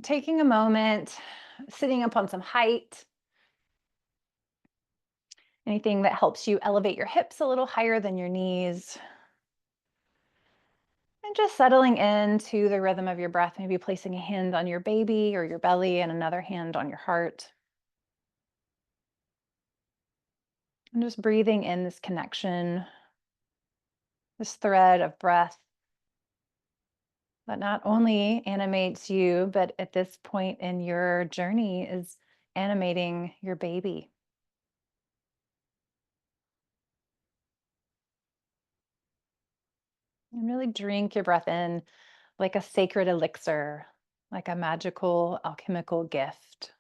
taking a moment, sitting up on some height, anything that helps you elevate your hips a little higher than your knees. And just settling into the rhythm of your breath, maybe placing a hand on your baby or your belly and another hand on your heart. And just breathing in this connection, this thread of breath that not only animates you, but at this point in your journey is animating your baby. And really drink your breath in like a sacred elixir, like a magical alchemical gift.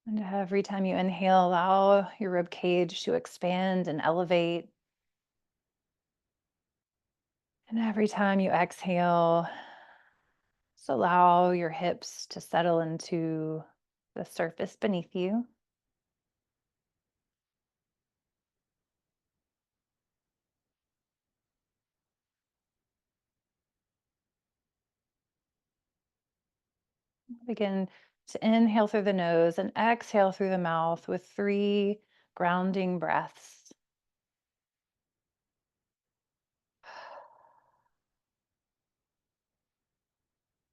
And every time you inhale, allow your rib cage to expand and elevate. And every time you exhale, just allow your hips to settle into the surface beneath you. Begin to inhale through the nose and exhale through the mouth with 3 grounding breaths.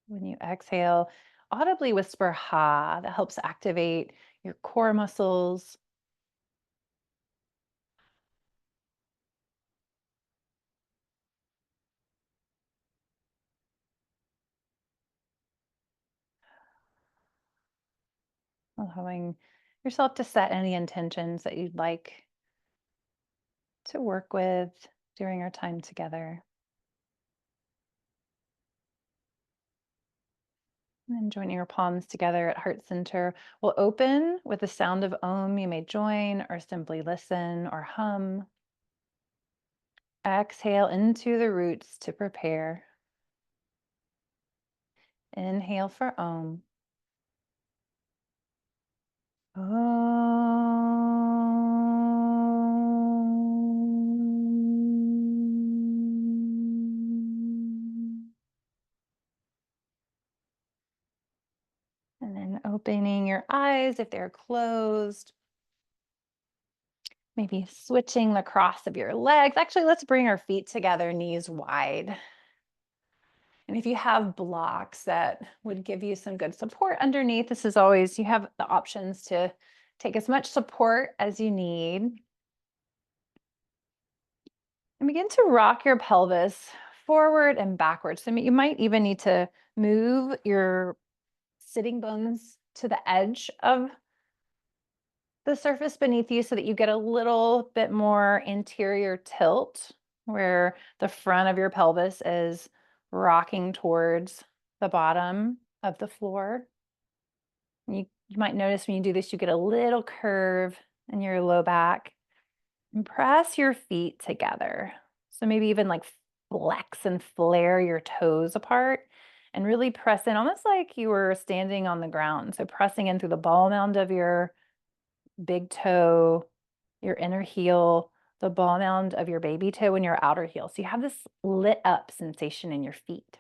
When you exhale, audibly whisper ha. That helps activate your core muscles. Allowing yourself to set any intentions that you'd like to work with during our time together. And then joining your palms together at heart center, we'll open with the sound of Om. You may join or simply listen or hum. Exhale into the roots to prepare. Inhale for Om. Om. And then opening your eyes if they're closed. Maybe switching the cross of your legs. Actually, let's bring our feet together, knees wide. And if you have blocks that would give you some good support underneath, this is always, you have the options to take as much support as you need. And begin to rock your pelvis forward and backwards. So you might even need to move your sitting bones to the edge of the surface beneath you so that you get a little bit more interior tilt where the front of your pelvis is rocking towards the bottom of the floor. You might notice when you do this, you get a little curve in your low back. And press your feet together. So maybe even like flex and flare your toes apart and really press in, almost like you were standing on the ground. So pressing in through the ball mound of your big toe, your inner heel, the ball mound of your baby toe, and your outer heel. So you have this lit up sensation in your feet.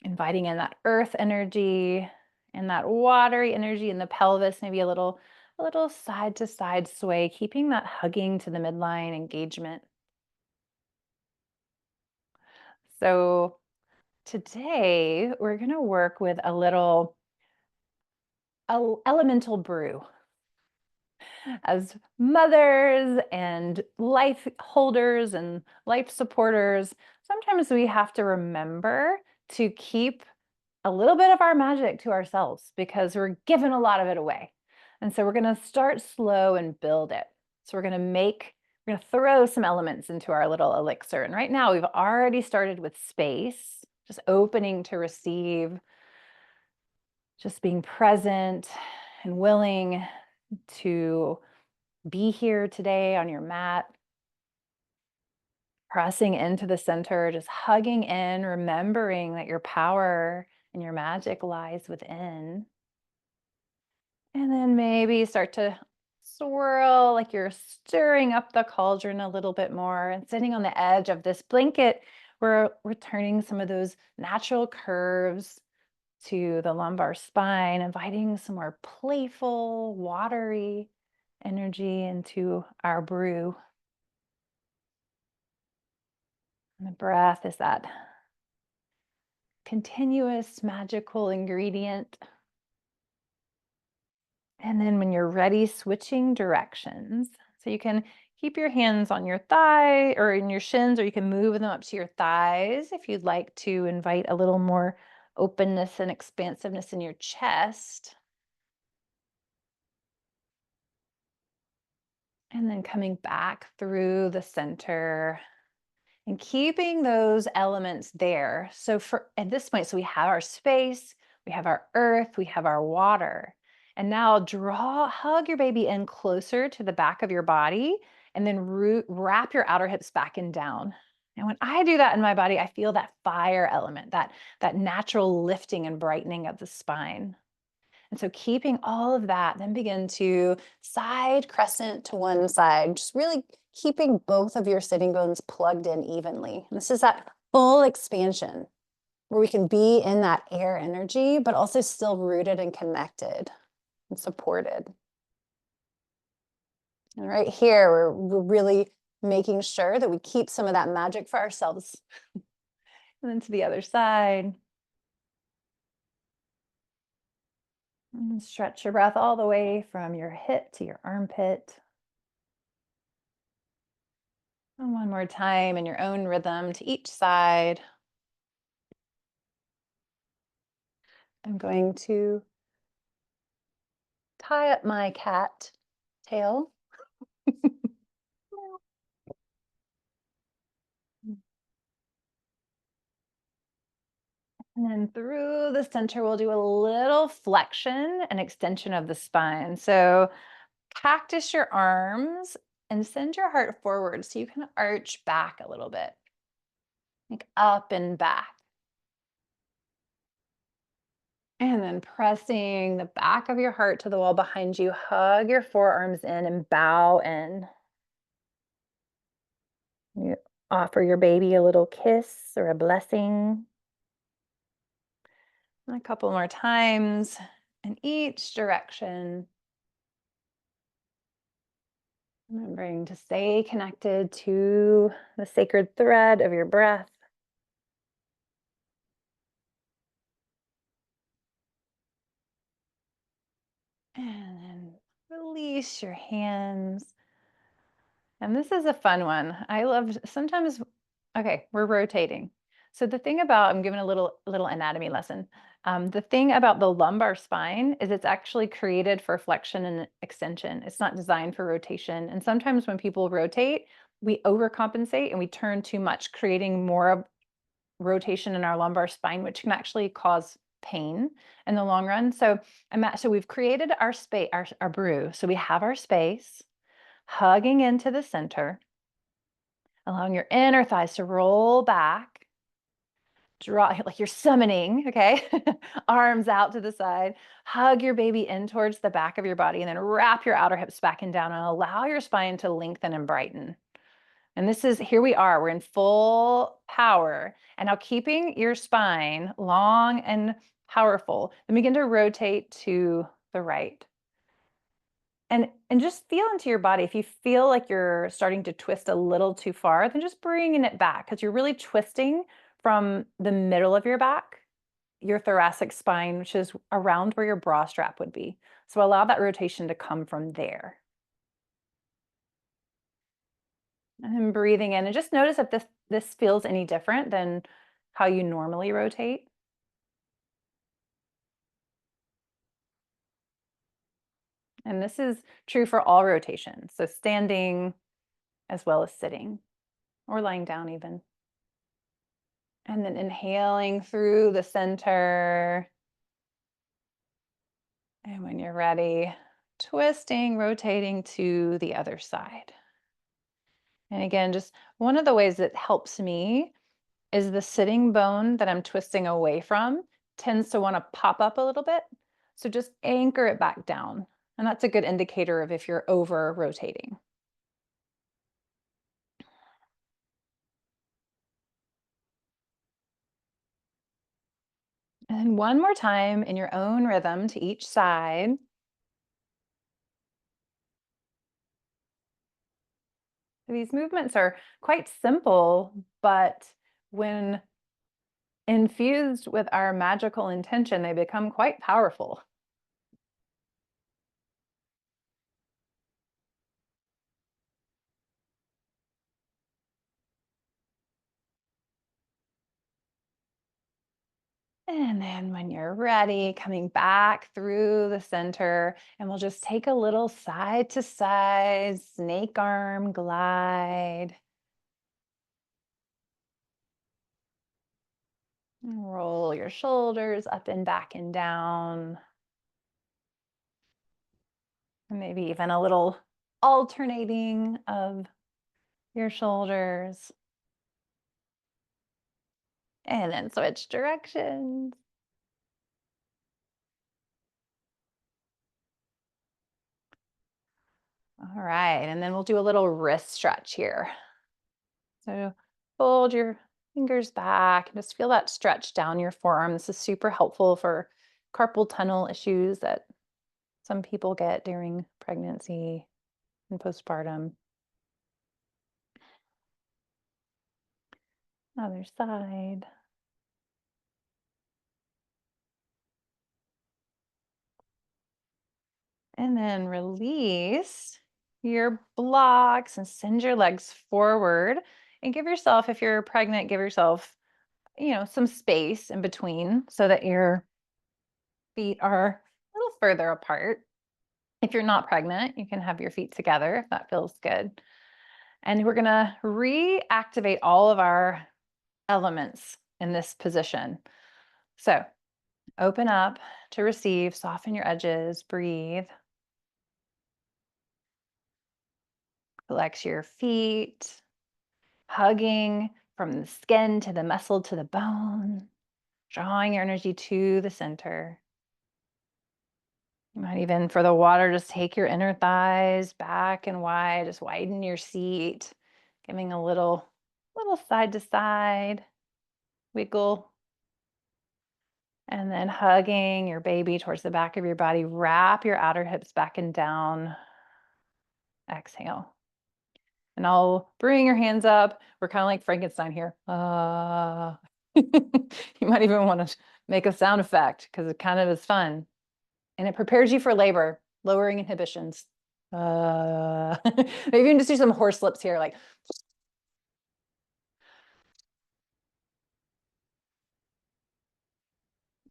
Inviting in that earth energy and that watery energy in the pelvis, maybe a little side to side sway, keeping that hugging to the midline engagement. So today we're going to work with a little elemental brew. As mothers and life holders and life supporters, sometimes we have to remember to keep a little bit of our magic to ourselves because we're giving a lot of it away. And so we're going to start slow and build it. So we're going to throw some elements into our little elixir. And right now we've already started with space, just opening to receive, just being present and willing to be here today on your mat, pressing into the center, just hugging in, remembering that your power and your magic lies within. And then maybe start to swirl like you're stirring up the cauldron a little bit more and sitting on the edge of this blanket. We're returning some of those natural curves to the lumbar spine, inviting some more playful, watery energy into our brew. And the breath is that continuous magical ingredient. And then when you're ready, switching directions. So you can keep your hands on your thigh or in your shins, or you can move them up to your thighs if you'd like to invite a little more openness and expansiveness in your chest. And then coming back through the center and keeping those elements there. So for at this point, so we have our space, we have our earth, we have our water. And now hug your baby in closer to the back of your body and then wrap your outer hips back and down. And when I do that in my body, I feel that fire element, that natural lifting and brightening of the spine. And so keeping all of that, then begin to side crescent to one side, just really keeping both of your sitting bones plugged in evenly. And this is that full expansion where we can be in that air energy, but also still rooted and connected and supported. And right here, we're really making sure that we keep some of that magic for ourselves. And then to the other side. And stretch your breath all the way from your hip to your armpit. And one more time in your own rhythm to each side. I'm going to tie up my cat tail. And then through the center, we'll do a little flexion and extension of the spine. So cactus your arms and send your heart forward so you can arch back a little bit, like up and back. And then pressing the back of your heart to the wall behind you, hug your forearms in and bow in. You offer your baby a little kiss or a blessing. And a couple more times in each direction. Remembering to stay connected to the sacred thread of your breath. And then release your hands. And this is a fun one. I love sometimes, okay, we're rotating. So the thing about, I'm giving a little anatomy lesson. The thing about the lumbar spine is it's actually created for flexion and extension. It's not designed for rotation. And sometimes when people rotate, we overcompensate and we turn too much, creating more rotation in our lumbar spine, which can actually cause pain in the long run. So we've created our space, our brew. So we have our space, hugging into the center, allowing your inner thighs to roll back, draw like you're summoning, okay? Arms out to the side, hug your baby in towards the back of your body, and then wrap your outer hips back and down and allow your spine to lengthen and brighten. And this is, here we are, we're in full power. And now keeping your spine long and powerful, then begin to rotate to the right. And just feel into your body. If you feel like you're starting to twist a little too far, then just bringing it back because you're really twisting from the middle of your back, your thoracic spine, which is around where your bra strap would be. So allow that rotation to come from there. And then breathing in, and just notice if this feels any different than how you normally rotate. And this is true for all rotations. So standing as well as sitting or lying down even. And then inhaling through the center. And when you're ready, twisting, rotating to the other side. And again, just one of the ways that helps me is the sitting bone that I'm twisting away from tends to want to pop up a little bit. So just anchor it back down. And that's a good indicator of if you're over rotating. And one more time in your own rhythm to each side. These movements are quite simple, but when infused with our magical intention, they become quite powerful. And then when you're ready, coming back through the center, and we'll just take a little side to side snake arm glide. Roll your shoulders up and back and down. And maybe even a little alternating of your shoulders. And then switch directions. All right, and then we'll do a little wrist stretch here. So fold your fingers back and just feel that stretch down your forearm. This is super helpful for carpal tunnel issues that some people get during pregnancy and postpartum. Other side. And then release your blocks and send your legs forward and give yourself, if you're pregnant, give yourself, some space in between so that your feet are a little further apart. If you're not pregnant, you can have your feet together if that feels good. And we're going to reactivate all of our elements in this position. So open up to receive, soften your edges, breathe. Flex your feet, hugging from the skin to the muscle to the bone, drawing your energy to the center. You might even, for the water, just take your inner thighs back and wide, just widen your seat, giving a little side to side wiggle. And then hugging your baby towards the back of your body. Wrap your outer hips back and down. Exhale. And I'll bring your hands up. We're kind of like Frankenstein here. You might even want to make a sound effect because it kind of is fun. And it prepares you for labor, lowering inhibitions. Maybe you can just do some horse lips here, like.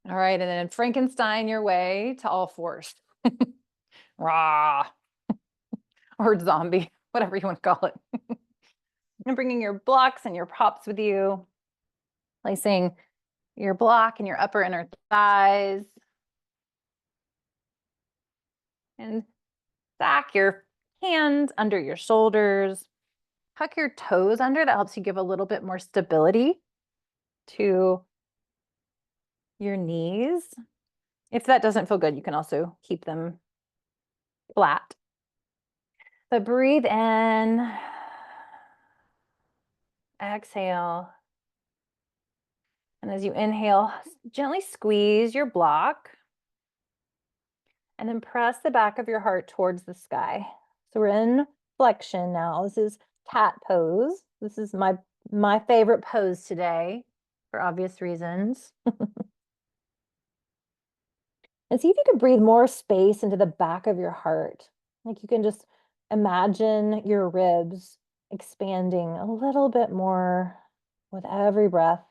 All right, and then Frankenstein your way to all fours. Rah. Or zombie, whatever you want to call it. And bringing your blocks and your props with you, placing your block in your upper inner thighs. And stack your hands under your shoulders. Tuck your toes under. That helps you give a little bit more stability to your knees. If that doesn't feel good, you can also keep them flat. But breathe in, exhale. And as you inhale, gently squeeze your block and then press the back of your heart towards the sky. So we're in flexion now. This is cat pose. This is my favorite pose today for obvious reasons. And see if you can breathe more space into the back of your heart. Like you can just imagine your ribs expanding a little bit more with every breath.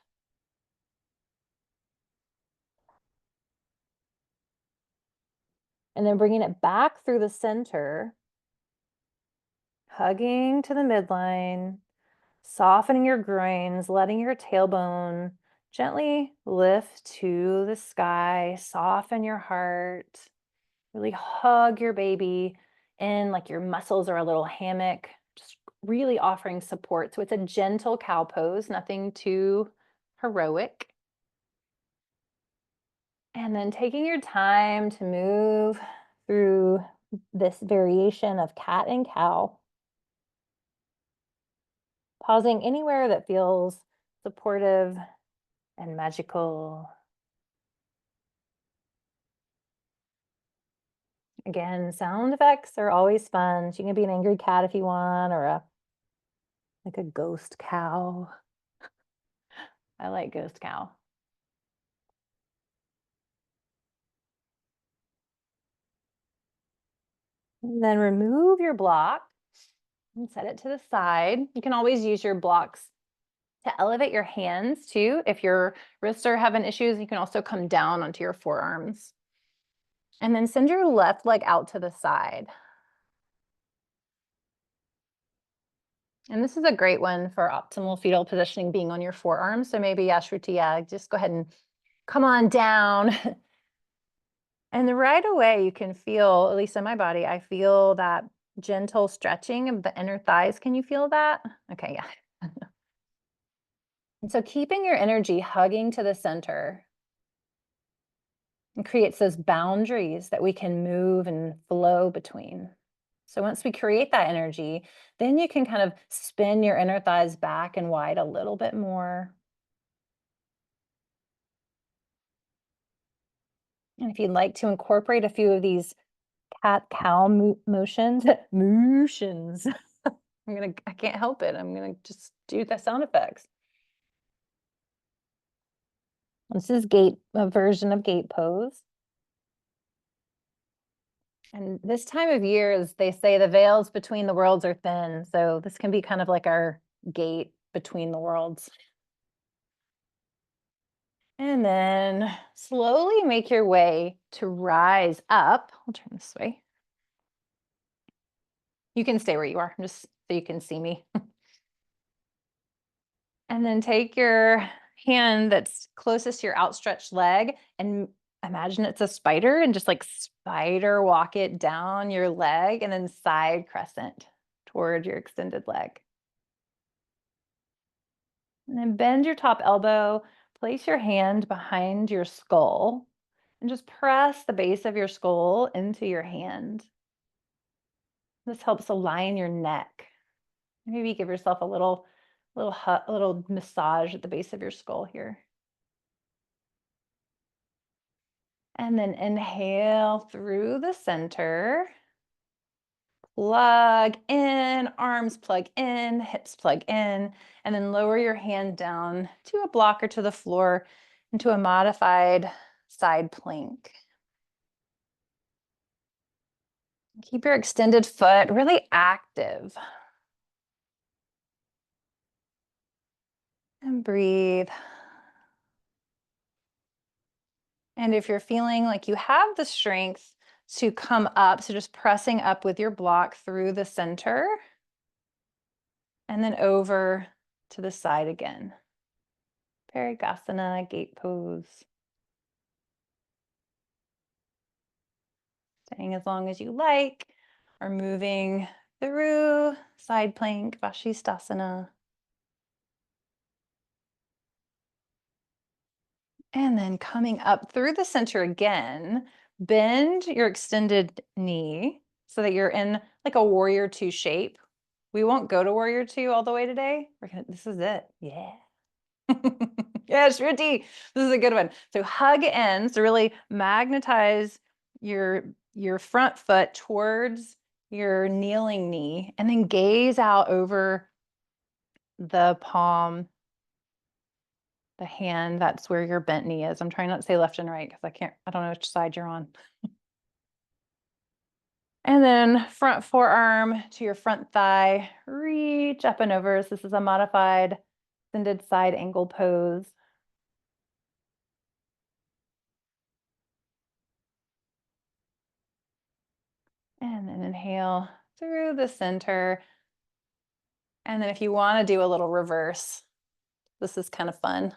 And then bringing it back through the center, hugging to the midline, softening your groins, letting your tailbone gently lift to the sky, soften your heart, really hug your baby in like your muscles are a little hammock, just really offering support. So it's a gentle cow pose, nothing too heroic. And then taking your time to move through this variation of cat and cow, pausing anywhere that feels supportive and magical. Again, sound effects are always fun. So you can be an angry cat if you want, or like a ghost cow. I like ghost cow. And then remove your block and set it to the side. You can always use your blocks to elevate your hands too. If your wrists are having issues, you can also come down onto your forearms. And then send your left leg out to the side. And this is a great one for optimal fetal positioning, being on your forearms. So maybe, yeah, Shruti, just go ahead and come on down. And right away, you can feel, at least in my body, I feel that gentle stretching of the inner thighs. Can you feel that? Okay, yeah. And so keeping your energy hugging to the center and creates those boundaries that we can move and flow between. So once we create that energy, then you can kind of spin your inner thighs back and wide a little bit more. And if you'd like to incorporate a few of these cat-cow motions, motions, I can't help it. I'm gonna just do the sound effects. This is a version of gate pose. And this time of year, as they say, the veils between the worlds are thin. So this can be kind of like our gate between the worlds. And then slowly make your way to rise up. I'll turn this way. You can stay where you are, just so you can see me. And then take your hand that's closest to your outstretched leg and imagine it's a spider, and just like spider walk it down your leg and then side crescent toward your extended leg. And then bend your top elbow, place your hand behind your skull, and just press the base of your skull into your hand. This helps align your neck. Maybe give yourself a little massage at the base of your skull here. And then inhale through the center. Plug in, arms plug in, hips plug in, and then lower your hand down to a block or to the floor into a modified side plank. Keep your extended foot really active. And breathe. And if you're feeling like you have the strength to come up, so just pressing up with your block through the center, and then over to the side again. Parigasana, gate pose. Staying as long as you like, or moving through side plank, Vashisthasana. And then coming up through the center again, bend your extended knee so that you're in like a warrior two shape. We won't go to warrior two all the way today. This is it. Yeah. Yeah, Shruti, this is a good one. So hug in, so really magnetize your front foot towards your kneeling knee, and then gaze out over the palm, the hand, that's where your bent knee is. I'm trying not to say left and right because I don't know which side you're on. And then front forearm to your front thigh, reach up and over. So this is a modified extended side angle pose. And then inhale through the center. And then if you want to do a little reverse, this is kind of fun.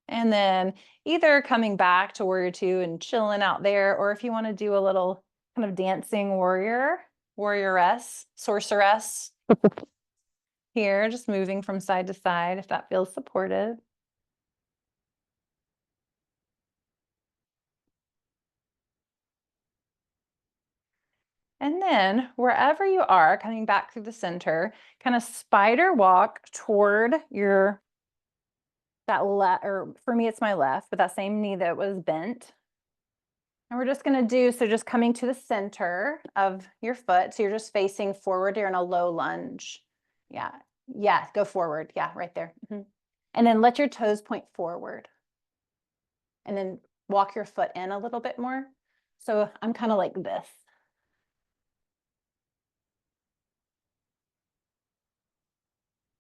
And then either coming back to warrior two and chilling out there, or if you want to do a little kind of dancing warrior, warrioress, sorceress here, just moving from side to side if that feels supportive. And then wherever you are, coming back through the center, kind of spider walk toward your, that left, or for me, it's my left, but that same knee that was bent. And we're just gonna do, so just coming to the center of your foot. So you're just facing forward, you're in a low lunge. Yeah, yeah, go forward. Yeah, right there. And then let your toes point forward. And then walk your foot in a little bit more. So I'm kind of like this.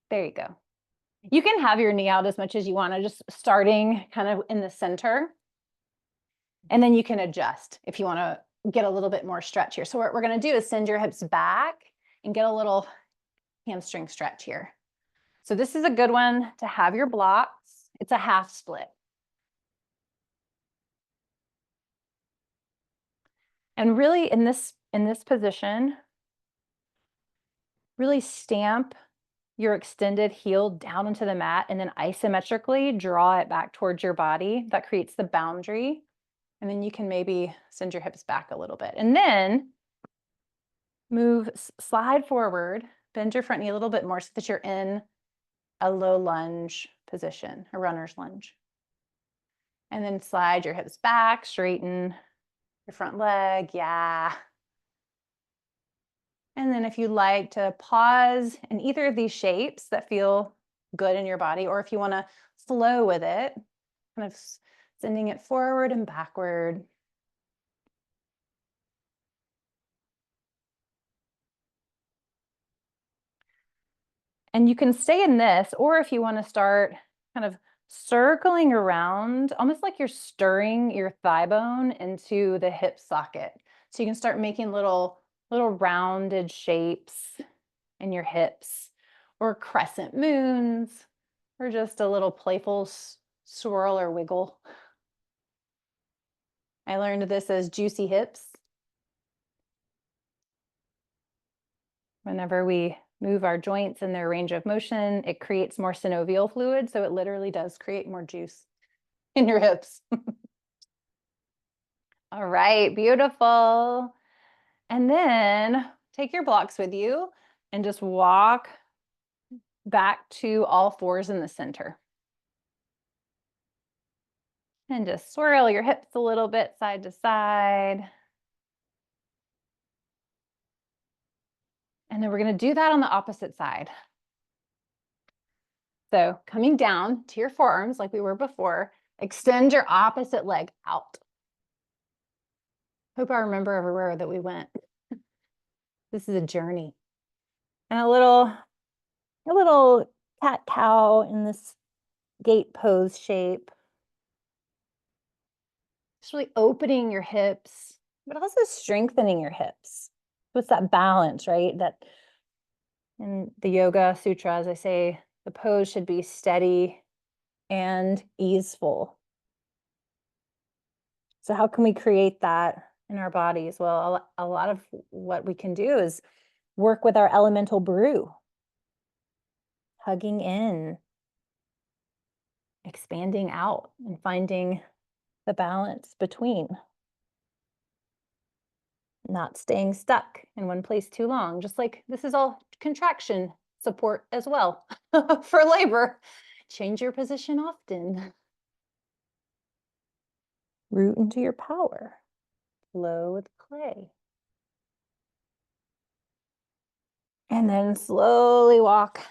There you go. You can have your knee out as much as you want. Just starting kind of in the center. And then you can adjust if you want to get a little bit more stretch here. So what we're going to do is send your hips back and get a little hamstring stretch here. So this is a good one to have your blocks. It's a half split. And really in this position, really stamp your extended heel down into the mat and then isometrically draw it back towards your body. That creates the boundary. And then you can maybe send your hips back a little bit. And then slide forward, bend your front knee a little bit more so that you're in a low lunge position, a runner's lunge. And then slide your hips back, straighten your front leg, yeah. And then if you like to pause in either of these shapes that feel good in your body, or if you want to flow with it, kind of sending it forward and backward. And you can stay in this, or if you want to start kind of circling around, almost like you're stirring your thigh bone into the hip socket. So you can start making little rounded shapes in your hips, or crescent moons, or just a little playful swirl or wiggle. I learned this as juicy hips. Whenever we move our joints in their range of motion, it creates more synovial fluid. So it literally does create more juice in your hips. All right, beautiful. And then take your blocks with you and just walk back to all fours in the center. And just swirl your hips a little bit side to side. And then we're going to do that on the opposite side. So coming down to your forearms like we were before, extend your opposite leg out. Hope I remember everywhere that we went. This is a journey. And a little cat-cow in this gate pose shape. Just really opening your hips, but also strengthening your hips. So it's that balance, right? That in the Yoga Sutras, I say the pose should be steady and easeful. So how can we create that in our bodies? Well, a lot of what we can do is work with our elemental brew, hugging in, expanding out, and finding the balance between. Not staying stuck in one place too long, just like this is all contraction support as well for labor. Change your position often. Root into your power. Flow with clay. And then slowly walk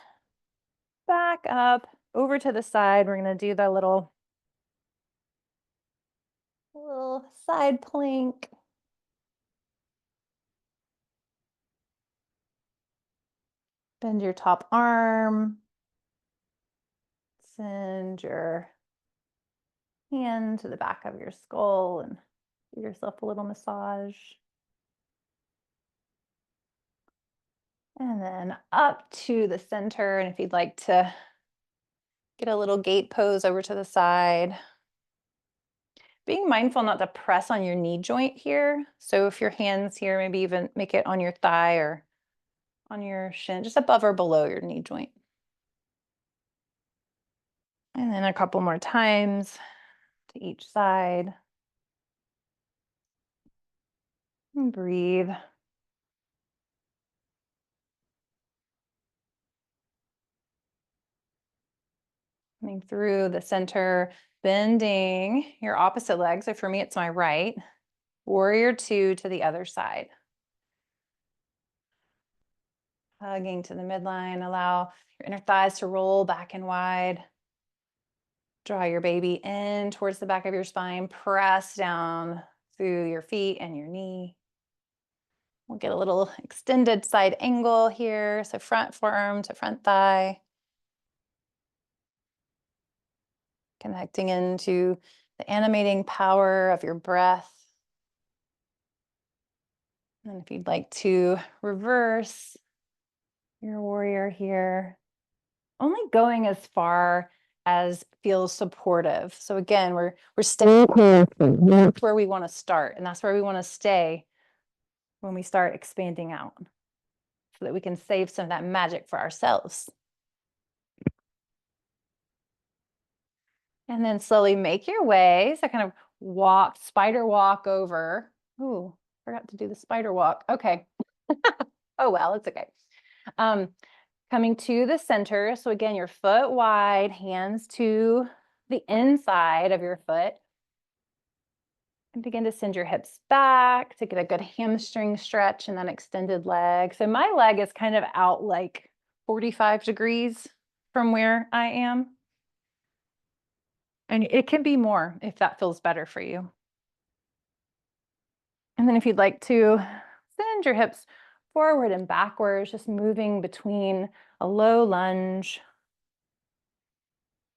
back up over to the side. We're going to do the little side plank. Bend your top arm. Send your hand to the back of your skull and give yourself a little massage. And then up to the center. And if you'd like to get a little gate pose over to the side. Being mindful not to press on your knee joint here. So if your hand's here, maybe even make it on your thigh or on your shin, just above or below your knee joint. And then a couple more times to each side. And breathe. Coming through the center, bending your opposite leg. So for me, it's my right. Warrior two to the other side. Hugging to the midline. Allow your inner thighs to roll back and wide. Draw your baby in towards the back of your spine. Press down through your feet and your knee. We'll get a little extended side angle here. So front forearm to front thigh. Connecting into the animating power of your breath. And if you'd like to reverse your warrior here, only going as far as feels supportive. So again, we're staying here. That's where we want to start, and that's where we want to stay when we start expanding out, so that we can save some of that magic for ourselves. And then slowly make your way. So kind of walk, spider walk over. Ooh, forgot to do the spider walk. Okay. Oh, well, it's okay. Coming to the center. So again, your foot wide, hands to the inside of your foot. And begin to send your hips back to get a good hamstring stretch and then extended leg. So my leg is kind of out like 45 degrees from where I am. And it can be more if that feels better for you. And then if you'd like to send your hips forward and backwards, just moving between a low lunge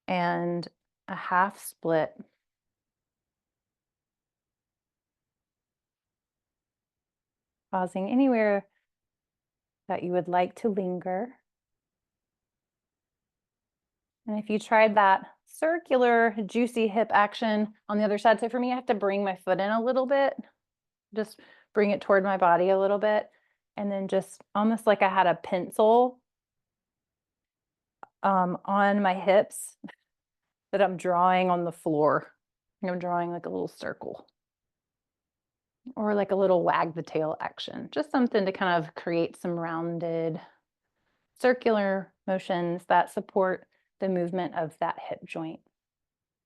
and a half split. Pausing anywhere that you would like to linger. And if you tried that circular, juicy hip action on the other side, so for me, I have to bring my foot in a little bit, just bring it toward my body a little bit, and then just almost like I had a pencil on my hips that I'm drawing on the floor. I'm drawing like a little circle or like a little wag the tail action, just something to kind of create some rounded circular motions that support the movement of that hip joint,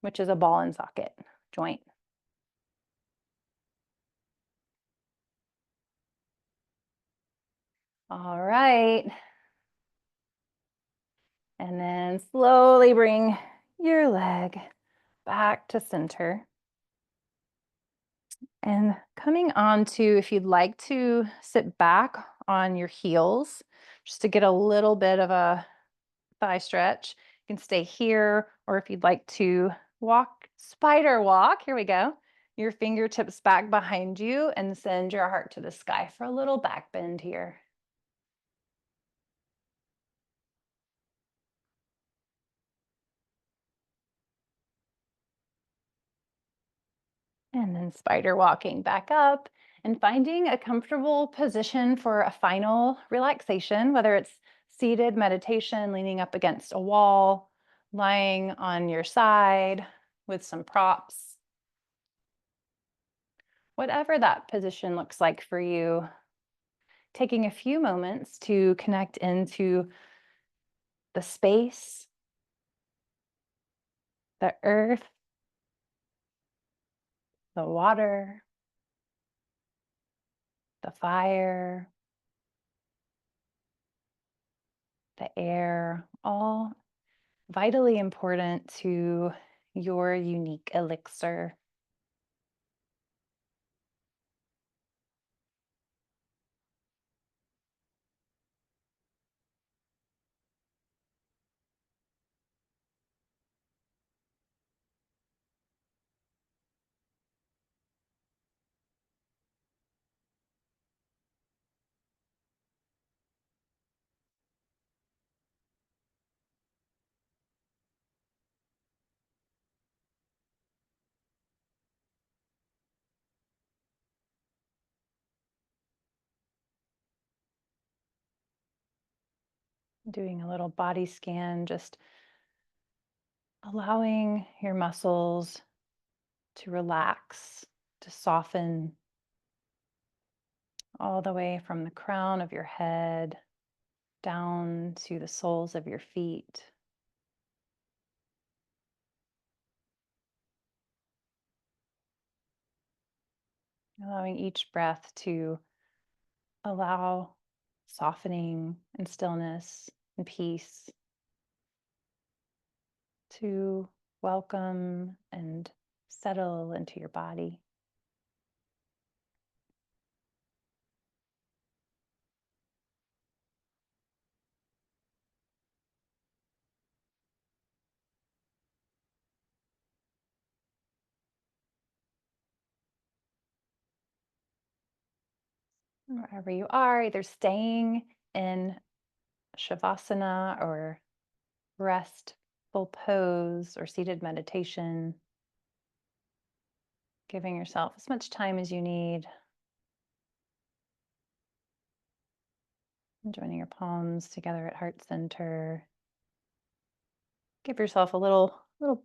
which is a ball and socket joint. All right. And then slowly bring your leg back to center. And coming on to, if you'd like to sit back on your heels, just to get a little bit of a thigh stretch, you can stay here, or if you'd like to walk, spider walk, here we go. Your fingertips back behind you and send your heart to the sky for a little back bend here. And then spider walking back up and finding a comfortable position for a final relaxation, whether it's seated meditation, leaning up against a wall, lying on your side with some props. Whatever that position looks like for you, taking a few moments to connect into the space, the earth, the water, the fire, the air, all vitally important to your unique elixir. Doing a little body scan, just allowing your muscles to relax, to soften all the way from the crown of your head down to the soles of your feet. allowing each breath to allow softening and stillness and peace to welcome and settle into your body. Wherever you are, either staying in Shavasana or restful pose or seated meditation, giving yourself as much time as you need, and joining your palms together at heart center. Give yourself a little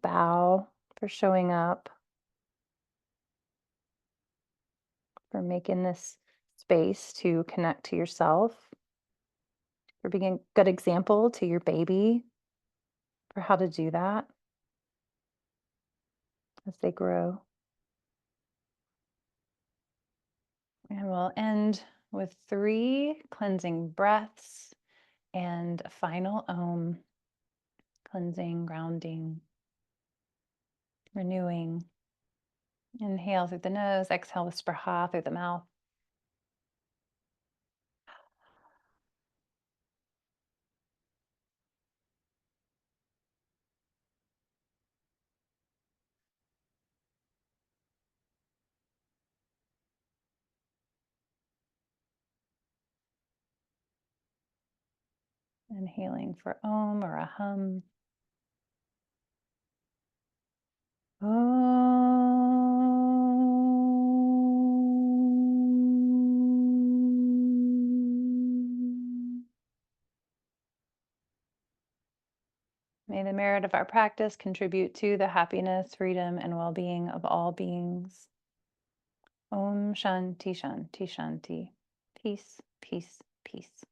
bow for showing up, for making this space to connect to yourself, for being a good example to your baby for how to do that as they grow. And we'll end with 3 cleansing breaths and a final Om, cleansing, grounding, renewing. Inhale through the nose, exhale with spraha through the mouth. Inhaling for Om or a hum. Om. May the merit of our practice contribute to the happiness, freedom, and well-being of all beings. Om Shanti Shanti Shanti. Peace, peace, peace.